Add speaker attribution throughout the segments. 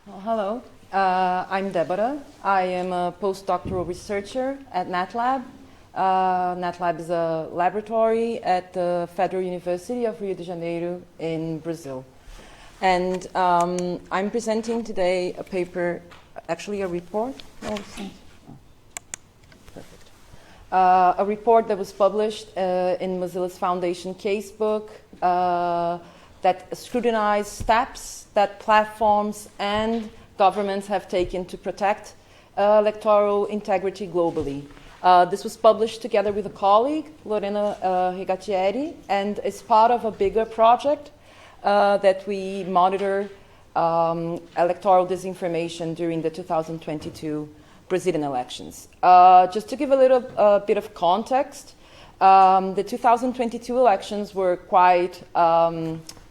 Speaker 1: Well, hello, I'm Débora. I am a postdoctoral researcher at NatLab. NatLab is a laboratory at the Federal University of Rio de Janeiro in Brazil. And I'm presenting today a paper, actually a report. Perfect. A report that was published in Mozilla's Foundation casebook that scrutinized steps that platforms and governments have taken to protect electoral integrity globally. This was published together with a colleague, Lorena Regattieri, and is part of a bigger project that we monitor electoral disinformation during the 2022 Brazilian elections. Just to give a little bit of context, the 2022 elections were quite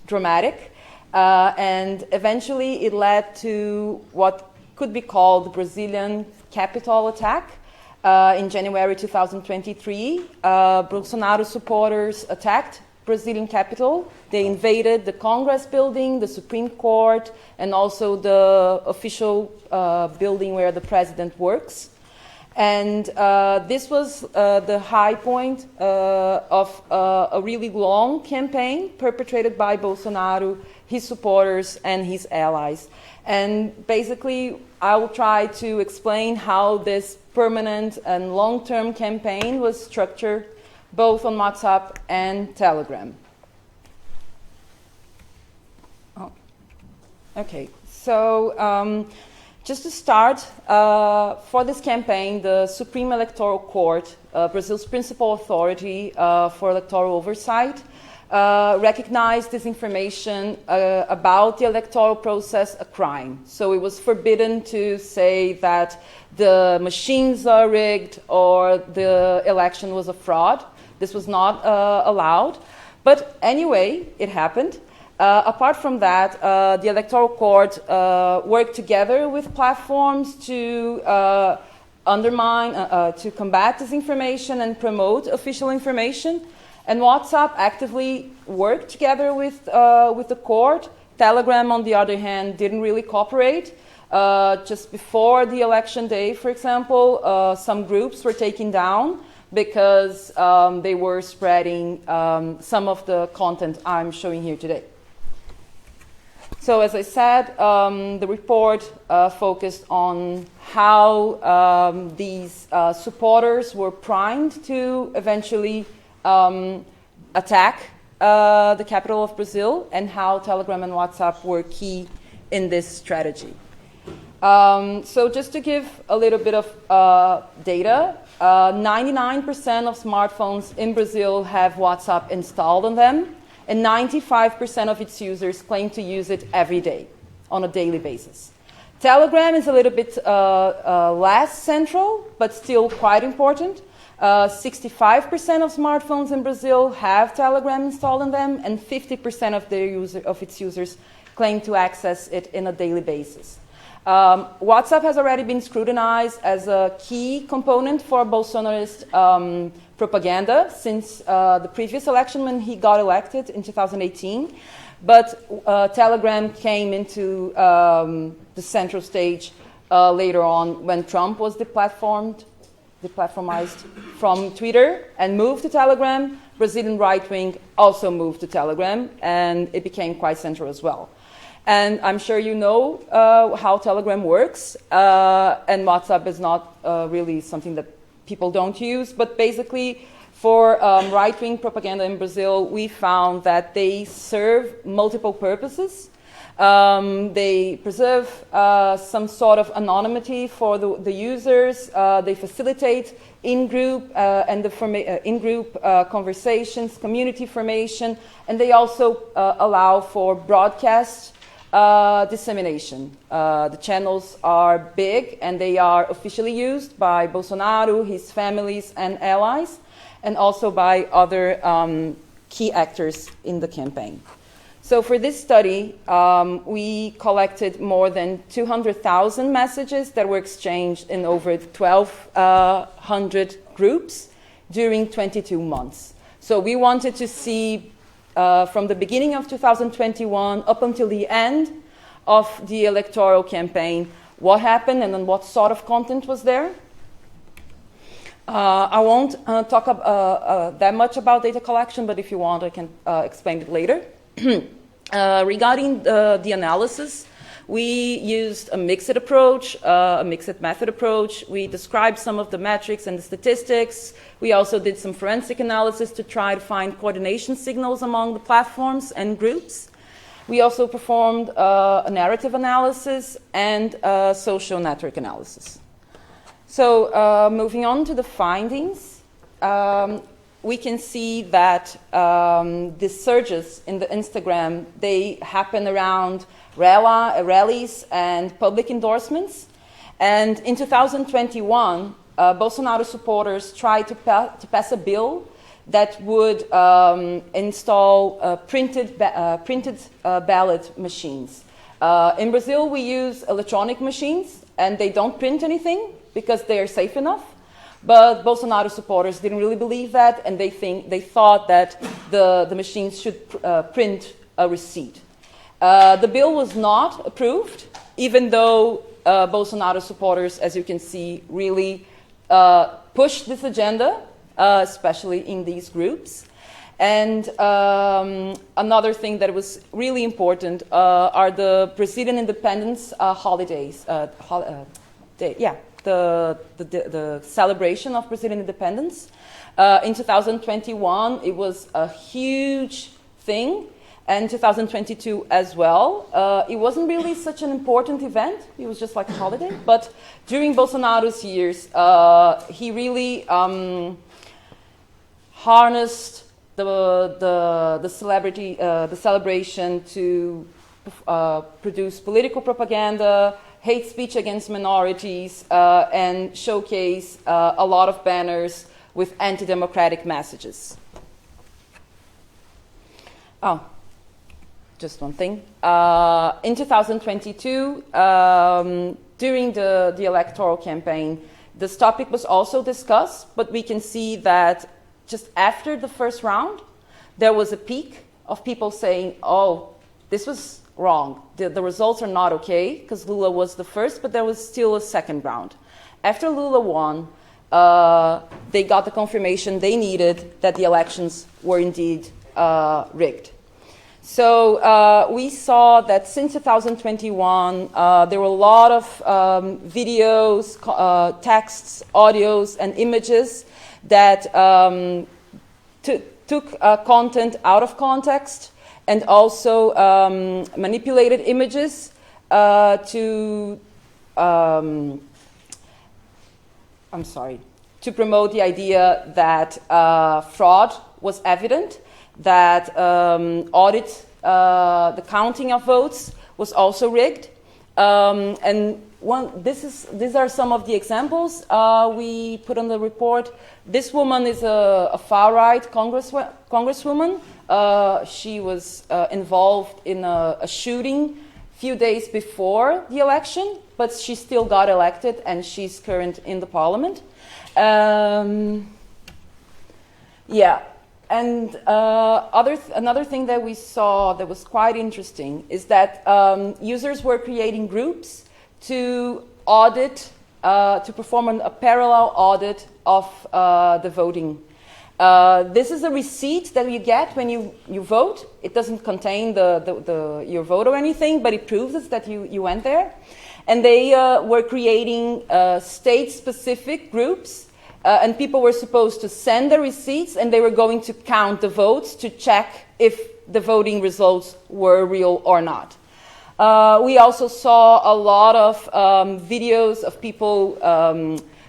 Speaker 1: dramatic, and eventually it led to what could be called the Brazilian Capitol attack. In January 2023, Bolsonaro supporters attacked Brazilian Capitol. They invaded the Congress building, the Supreme Court, and also the official building where the president works. And this was the high point of a really long campaign perpetrated by Bolsonaro, his supporters, and his allies. And basically, I will try to explain how this permanent and long-term campaign was structured both on WhatsApp and Telegram. Oh. Okay, so just to start, for this campaign, the Supreme Electoral Court, Brazil's principal authority for electoral oversight, recognized disinformation about the electoral process a crime. So it was forbidden to say that the machines are rigged or the election was a fraud. This was not allowed. But anyway, it happened. Apart from that, the Electoral Court worked together with platforms to undermine, to combat disinformation and promote official information. And WhatsApp actively worked together with the court. Telegram, on the other hand, didn't really cooperate. Just before the election day, for example, some groups were taken down because they were spreading some of the content I'm showing here today. So as I said, the report focused on how these supporters were primed to eventually attack the capital of Brazil and how Telegram and WhatsApp were key in this strategy. So just to give a little bit of data, 99% of smartphones in Brazil have WhatsApp installed on them, and 95% of its users claim to use it every day, on a daily basis. Telegram is a little bit less central, but still quite important. 65% of smartphones in Brazil have Telegram installed on them, and 50% of its users claim to access it on a daily basis. WhatsApp has already been scrutinized as a key component for Bolsonarist propaganda since the previous election when he got elected in 2018. But Telegram came into the central stage later on when Trump was deplatformized from Twitter and moved to Telegram. Brazilian right wing also moved to Telegram, and it became quite central as well. And I'm sure you know how Telegram works, and WhatsApp is not really something that people don't use. But basically, for right-wing propaganda in Brazil, we found that they serve multiple purposes. They preserve some sort of anonymity for the users. They facilitate in-group in-group conversations, community formation, and they also allow for broadcast dissemination. The channels are big and they are officially used by Bolsonaro, his families and allies, and also by other key actors in the campaign. So for this study, we collected more than 200,000 messages that were exchanged in over 1,200 groups during 22 months. So we wanted to see from the beginning of 2021 up until the end of the electoral campaign, what happened and then what sort of content was there. I won't talk that much about data collection, but if you want, I can explain it later. Regarding the analysis, we used a mixed approach, a mixed method approach. We described some of the metrics and the statistics. We also did some forensic analysis to try to find coordination signals among the platforms and groups. We also performed a narrative analysis and a social network analysis. So moving on to the findings, we can see that the surges in the Instagram, they happen around rallies and public endorsements. And in 2021, Bolsonaro supporters tried to pass a bill that would install printed ballot machines. In Brazil, we use electronic machines, and they don't print anything because they are safe enough. But Bolsonaro supporters didn't really believe that, and they thought that the machines should print a receipt. The bill was not approved, even though Bolsonaro supporters, as you can see, really pushed this agenda, especially in these groups. And another thing that was really important are the Brazilian independence holidays. The celebration of Brazilian independence. In 2021, it was a huge thing, and 2022 as well. It wasn't really such an important event. It was just like a holiday. But during Bolsonaro's years, he really harnessed the celebration to produce political propaganda, hate speech against minorities, and showcase a lot of banners with anti-democratic messages. Oh, just one thing. In 2022, during the electoral campaign, this topic was also discussed, but we can see that just after the first round, there was a peak of people saying, oh, this was wrong. The results are not okay, because Lula was the first, but there was still a second round. After Lula won, they got the confirmation they needed that the elections were indeed rigged. So we saw that since 2021, there were a lot of videos, texts, audios, and images that took content out of context and also manipulated images to promote the idea that fraud was evident, that the counting of votes was also rigged. And these are some of the examples we put on the report. This woman is a far-right congresswoman. She was involved in a shooting a few days before the election, but she still got elected, and she's current in the parliament. And another thing that we saw that was quite interesting is that users were creating groups to audit, to perform a parallel audit of the voting. This is a receipt that you get when you vote. It doesn't contain your vote or anything, but it proves that you went there. And they were creating state-specific groups. And people were supposed to send the receipts, and they were going to count the votes to check if the voting results were real or not. We also saw a lot of videos of people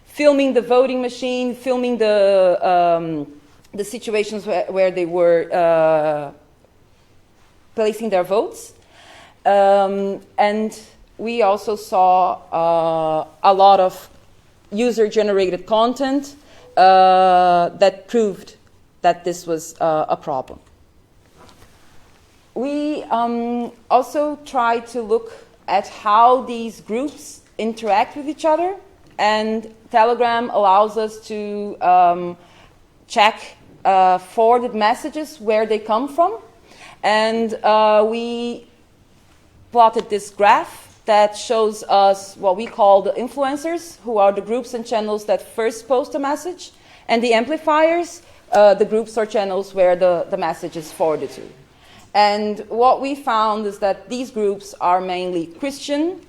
Speaker 1: filming the voting machine, filming the situations where they were placing their votes. And we also saw a lot of user-generated content that proved that this was a problem. We also tried to look at how these groups interact with each other, and Telegram allows us to check forwarded messages, where they come from, and we plotted this graph that shows us what we call the influencers, who are the groups and channels that first post a message, and the amplifiers, the groups or channels where the message is forwarded to. And what we found is that these groups are mainly Christian,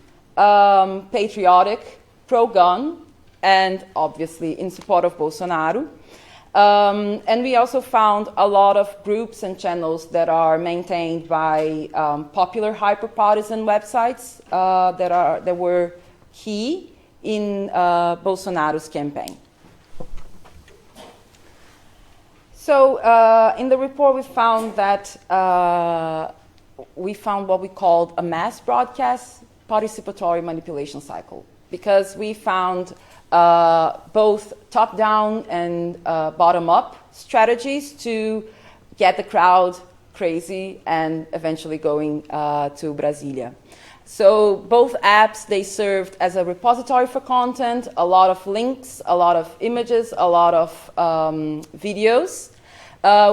Speaker 1: patriotic, pro-gun, and obviously in support of Bolsonaro. And we also found a lot of groups and channels that are maintained by popular hyper-partisan websites that were key in Bolsonaro's campaign. So in the report we found that what we called a mass broadcast participatory manipulation cycle, because we found both top-down and bottom-up strategies to get the crowd crazy and eventually going to Brasilia. So both apps, they served as a repository for content, a lot of links, a lot of images, a lot of videos.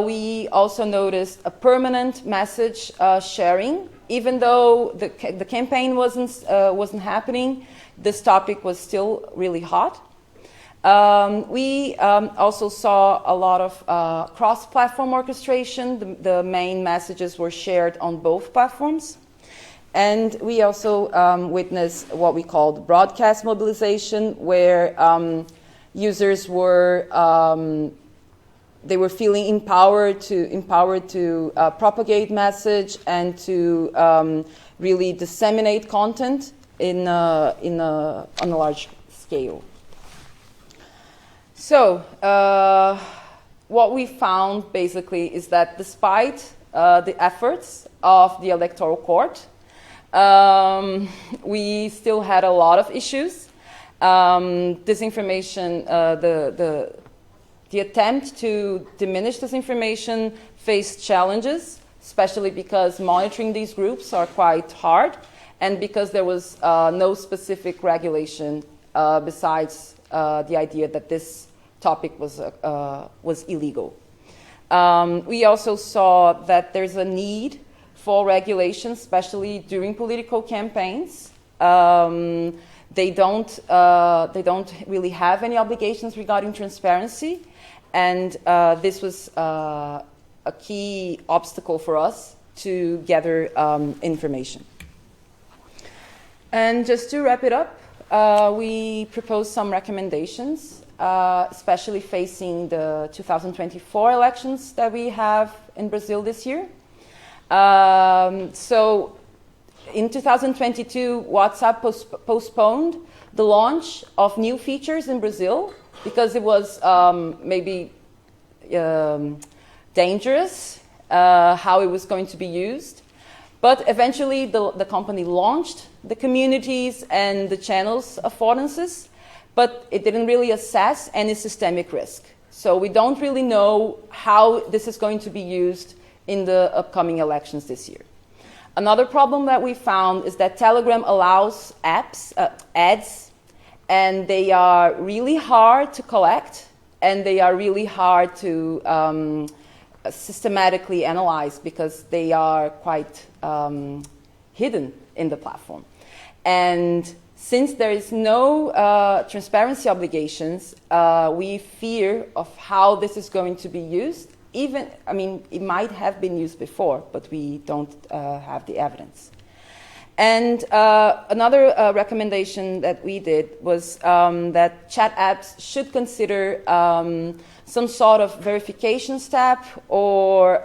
Speaker 1: We also noticed a permanent message sharing. Even though the campaign wasn't happening, this topic was still really hot. We also saw a lot of cross-platform orchestration. The main messages were shared on both platforms. And we also witnessed what we called broadcast mobilization, where users were they were feeling empowered to propagate message and to really disseminate content on a large scale. So what we found basically is that despite the efforts of the electoral court, we still had a lot of issues. Disinformation, the attempt to diminish disinformation faced challenges, especially because monitoring these groups are quite hard, and because there was no specific regulation besides the idea that this topic was illegal. We also saw that there's a need for regulation, especially during political campaigns. They don't really have any obligations regarding transparency, and this was a key obstacle for us to gather information. And just to wrap it up, we proposed some recommendations, especially facing the 2024 elections that we have in Brazil this year. So in 2022, WhatsApp postponed the launch of new features in Brazil because it was maybe dangerous how it was going to be used. But eventually the company launched the communities and the channels affordances, but it didn't really assess any systemic risk. So we don't really know how this is going to be used in the upcoming elections this year. Another problem that we found is that Telegram allows ads, and they are really hard to collect, and they are really hard to systematically analyze because they are quite hidden in the platform. And since there is no transparency obligations, we fear of how this is going to be used. It might have been used before, but we don't have the evidence. And another recommendation that we did was that chat apps should consider some sort of verification step or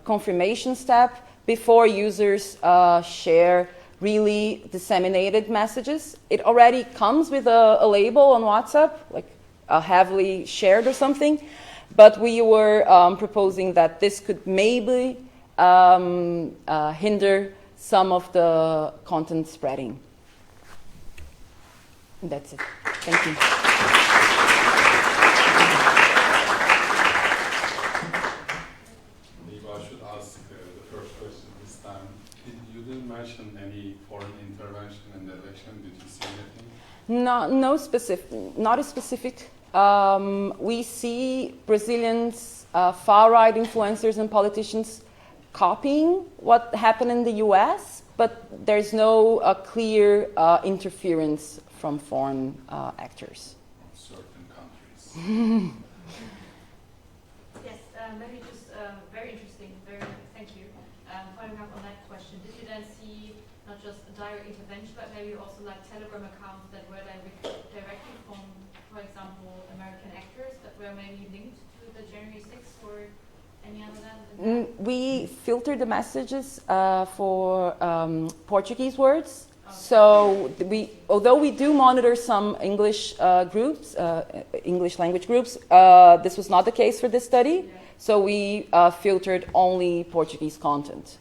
Speaker 1: confirmation step before users share really disseminated messages. It already comes with a label on WhatsApp, like heavily shared or something. But we were proposing that this could maybe hinder some of the content spreading. And that's it. Thank you.
Speaker 2: Maybe I should ask the first question this time. You didn't mention any foreign intervention in the election. Did you see anything?
Speaker 1: Not specific. We see Brazilians, far-right influencers and politicians copying what happened in the US, but there's no clear interference from foreign actors.
Speaker 2: Certain countries.
Speaker 3: Yes, maybe just very interesting, thank you. Following up on that question, did you then see not just a direct intervention, but maybe also like Telegram accounts that were directly from, for example, American actors that were maybe linked to the January 6th or any other than?
Speaker 1: We filter the messages for Portuguese words. So although we do monitor some English groups, English language groups, this was not the case for this study.
Speaker 3: Yeah.
Speaker 1: So we filtered only Portuguese content.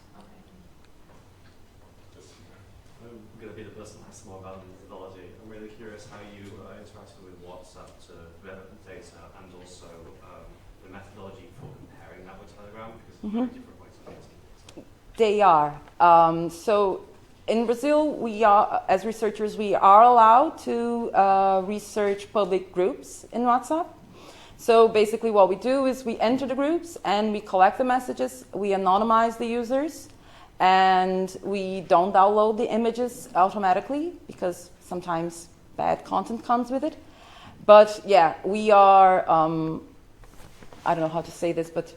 Speaker 4: I'm going to be the person who has more about the methodology. I'm really curious how you interacted with WhatsApp to develop the data and also the methodology for comparing that with Telegram, because it's very different ways of using it.
Speaker 1: They are. So in Brazil, we are, as researchers, we are allowed to research public groups in WhatsApp. So basically what we do is we enter the groups and we collect the messages, we anonymize the users, and we don't download the images automatically because sometimes bad content comes with it. But yeah, we are, I don't know how to say this, but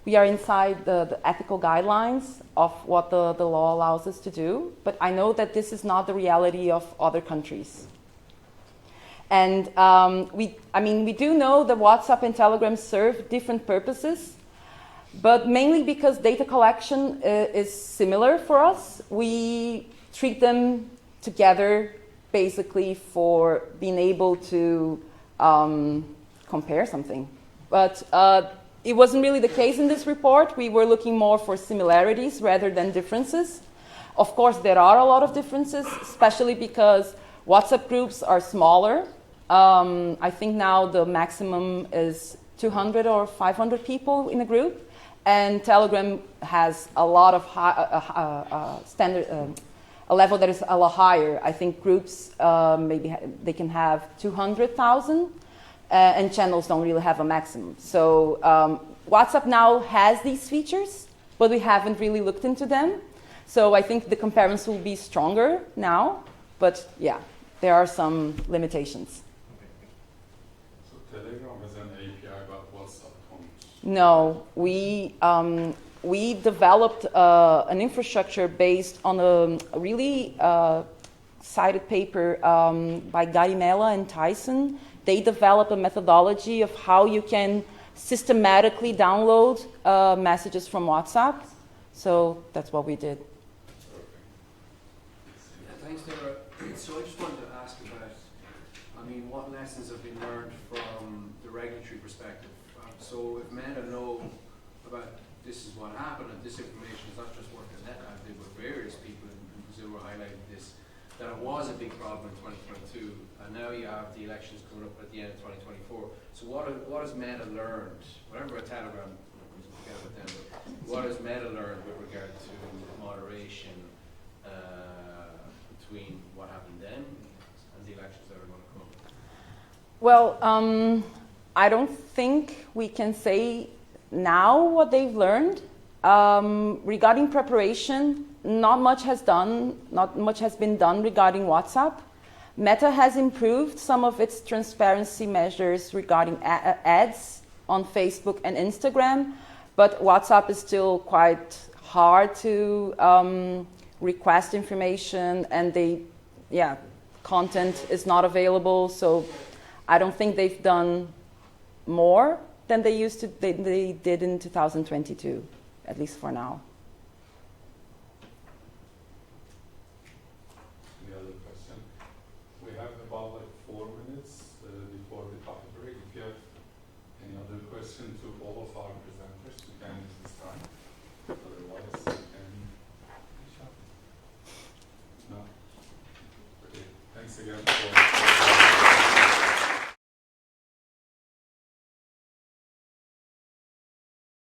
Speaker 1: we are inside the ethical guidelines of what the law allows us to do. But I know that this is not the reality of other countries. And we do know that WhatsApp and Telegram serve different purposes, but mainly because data collection is similar for us. We treat them together basically for being able to compare something. But it wasn't really the case in this report. We were looking more for similarities rather than differences. Of course, there are a lot of differences, especially because WhatsApp groups are smaller. I think now the maximum is 200 or 500 people in a group, and Telegram has a lot of a level that is a lot higher. I think groups maybe they can have 200,000, and channels don't really have a maximum. So WhatsApp now has these features, but we haven't really looked into them. So I think the comparison will be stronger now, but yeah, there are some limitations.
Speaker 2: Telegram has an API, but WhatsApp don't.
Speaker 1: No, we developed an infrastructure based on a really cited paper by Garimella and Tyson. They developed a methodology of how you can systematically download messages from WhatsApp. So that's what we did.
Speaker 5: Thanks, Débora. So I just wanted to ask about, what lessons have been learned from the regulatory perspective? So if Meta know about this is what happened, and this information is not just work that NetApp did, but various people in Brazil were highlighting this, that it was a big problem in 2022, and now you have the elections coming up at the end of 2024. So what has Meta learned? Whatever about Telegram, forget about them, but what has Meta learned with regard to moderation between what happened then and the elections that are going to come?
Speaker 1: Well, I don't think we can say now what they've learned. Regarding preparation, not much has been done regarding WhatsApp. Meta has improved some of its transparency measures regarding ads on Facebook and Instagram, but WhatsApp is still quite hard to request information, and content is not available. So I don't think they've done more than they did in 2022, at least for now.
Speaker 2: Any other question? We have about 4 minutes before the coffee break. If you have any other question to all of our presenters, you can use this time. Otherwise, you can reach out. No? Okay. Thanks again for